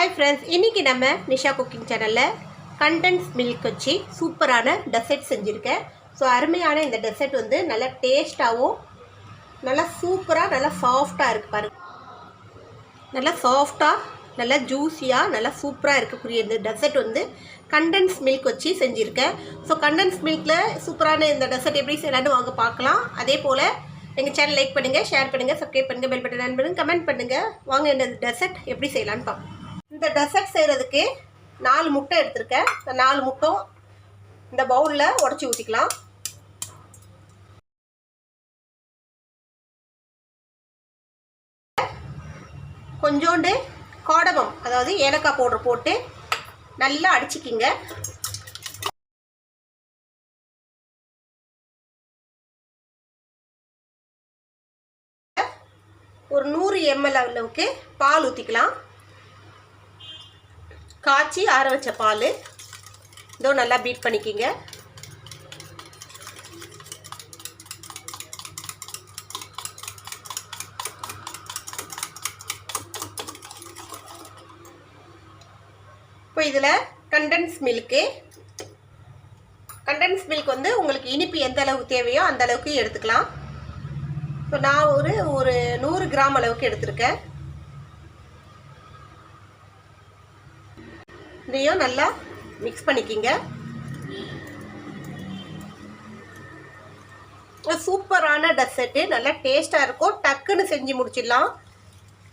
Hi friends, இன்றைக்கி நம்ம Nisha cooking சேனலில் கண்டென்ஸ் மில்க் வச்சு சூப்பரான டெசர்ட் செஞ்சுருக்கேன். ஸோ அருமையான இந்த டெசர்ட் வந்து நல்லா டேஸ்ட்டாகவும் நல்லா சூப்பராக நல்லா சாஃப்டாக இருக்குது பாருங்கள். நல்லா சாஃப்டாக நல்லா ஜூஸியாக நல்லா சூப்பராக இருக்கக்கூடிய இந்த டெசர்ட் வந்து கண்டென்ஸ் மில்க் வச்சு செஞ்சுருக்கேன். ஸோ கண்டென்ஸ் மில்கில் சூப்பரான இந்த டெசர்ட் எப்படி செய்யலான்னு வாங்க பார்க்கலாம். அதே போல் எங்கள் சேனல் லைக் பண்ணுங்கள், ஷேர் பண்ணுங்கள், சப்ஸ்கிரைப் பண்ணுங்கள், பெல் பட்டன் ஆன் பண்ணுங்கள், கமெண்ட் பண்ணுங்கள். வாங்க இந்த டெசர்ட் எப்படி செய்யலான்னு பார்ப்போம். இந்த டெசர்ட் செய்கிறதுக்கு 4 முட்டை எடுத்திருக்கேன். இந்த 4 முட்டை இந்த பவுலில் உடச்சி ஊற்றிக்கலாம். கொஞ்சோண்டு காடமம், அதாவது ஏலக்காய் பவுடர் போட்டு நல்லா அடிச்சிக்கிங்க. ஒரு 100 ml அளவுக்கு பால் ஊற்றிக்கலாம். காய்ச்சி ஆற வச்ச பால் இதோ நல்லா பீட் பண்ணிக்கிங்க. இப்போ இதில் கண்டென்ஸ் மில்க் வந்து உங்களுக்கு இனிப்பு எந்த அளவுக்கு தேவையோ அந்த அளவுக்கு எடுத்துக்கலாம். இப்போ நான் ஒரு 100 கிராம் அளவுக்கு எடுத்திருக்கேன். இதையும் நல்லா மிக்ஸ் பண்ணிக்கிங்க. சூப்பரான டெசர்ட்டு, நல்லா டேஸ்ட்டாக இருக்கும். டக்குன்னு செஞ்சு முடிச்சிடலாம்.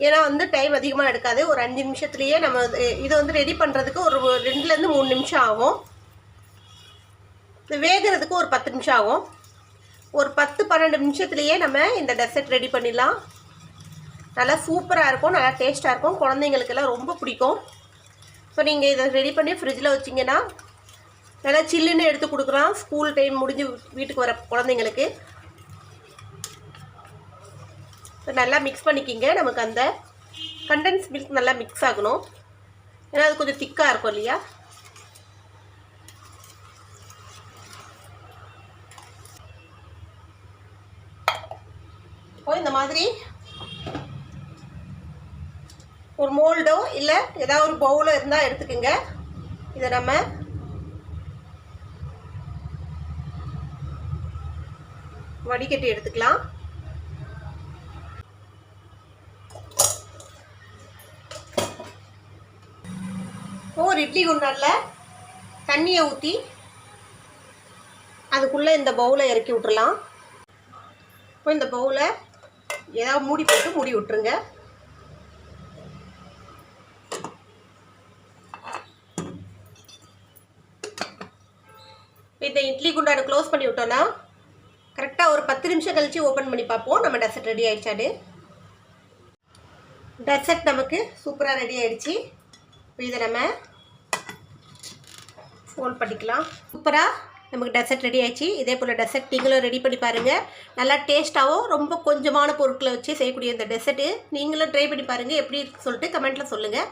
ஏன்னா வந்து டைம் அதிகமாக எடுக்காது. ஒரு 5 நிமிஷத்துலேயே நம்ம இதை வந்து ரெடி பண்ணுறதுக்கு ஒரு 2லேருந்து 3 நிமிஷம் ஆகும். இது வேகிறதுக்கு ஒரு 10 நிமிஷம் ஆகும். ஒரு 10-12 நிமிஷத்துலேயே நம்ம இந்த டெசர்ட் ரெடி பண்ணிடலாம். நல்லா சூப்பராக இருக்கும், நல்லா டேஸ்ட்டாக இருக்கும். குழந்தைங்களுக்கெல்லாம் ரொம்ப பிடிக்கும். ஸோ நீங்கள் இதை ரெடி பண்ணி ஃப்ரிட்ஜில் வச்சிங்கன்னா நல்லா சில்லுன்னு எடுத்து கொடுக்குறோம். ஸ்கூல் டைம் முடிஞ்சு வீட்டுக்கு வர குழந்தைங்களுக்கு நல்லா மிக்ஸ் பண்ணிக்கிங்க. நமக்கு அந்த கண்டென்ஸ் மில்க் நல்லா மிக்ஸ் ஆகணும். ஏன்னா அது கொஞ்சம் திக்காக இருக்கும் இல்லையா. இப்போ இந்த மாதிரி ஒரு மோல்டோ இல்லை ஏதாவது ஒரு பவுலோ இருந்தால் எடுத்துக்கோங்க. இதை நம்ம வடிகட்டி எடுத்துக்கலாம். ஒரு இட்லி குண்டானில் தண்ணியை ஊற்றி அதுக்குள்ளே இந்த பவுலை இறக்கி விட்டுறலாம். இப்போ இந்த பவுலை ஏதாவது மூடி போட்டு மூடி விட்டுருங்க. இந்த இட்லி குண்டானை க்ளோஸ் பண்ணி விட்டோன்னா கரெக்டாக ஒரு 10 நிமிஷம் கழித்து ஓப்பன் பண்ணி பார்ப்போம் நம்ம டெசர்ட் ரெடி ஆகிடுச்சாடு. டெசர்ட் நமக்கு சூப்பராக ரெடி ஆகிடுச்சு. இப்போ இதை நம்ம ஃபோல்ட் பண்ணிக்கலாம். சூப்பராக நமக்கு டெசர்ட் ரெடி ஆகிடுச்சு. இதே போல் டெசர்ட் நீங்களும் ரெடி பண்ணி பாருங்கள். நல்லா டேஸ்ட்டாகவும் ரொம்ப கொஞ்சமான பொருட்களை வச்சு செய்யக்கூடிய இந்த டெசர்ட்டு நீங்களும் ட்ரை பண்ணி பாருங்கள். எப்படி இருக்குன்னு சொல்லிட்டு கமெண்ட்டில் சொல்லுங்கள்.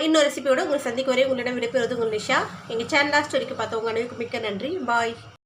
இன்னொரு ரெசிபியோடு உங்களை சந்திக்க வரை உங்களிடம் விடைபெறுவது உங்கள் நிஷா. எங்கள் சேனல் லாஸ்ட் வரைக்கும் பார்த்தவங்க அனைவருக்கும் மிக்க நன்றி. பாய்.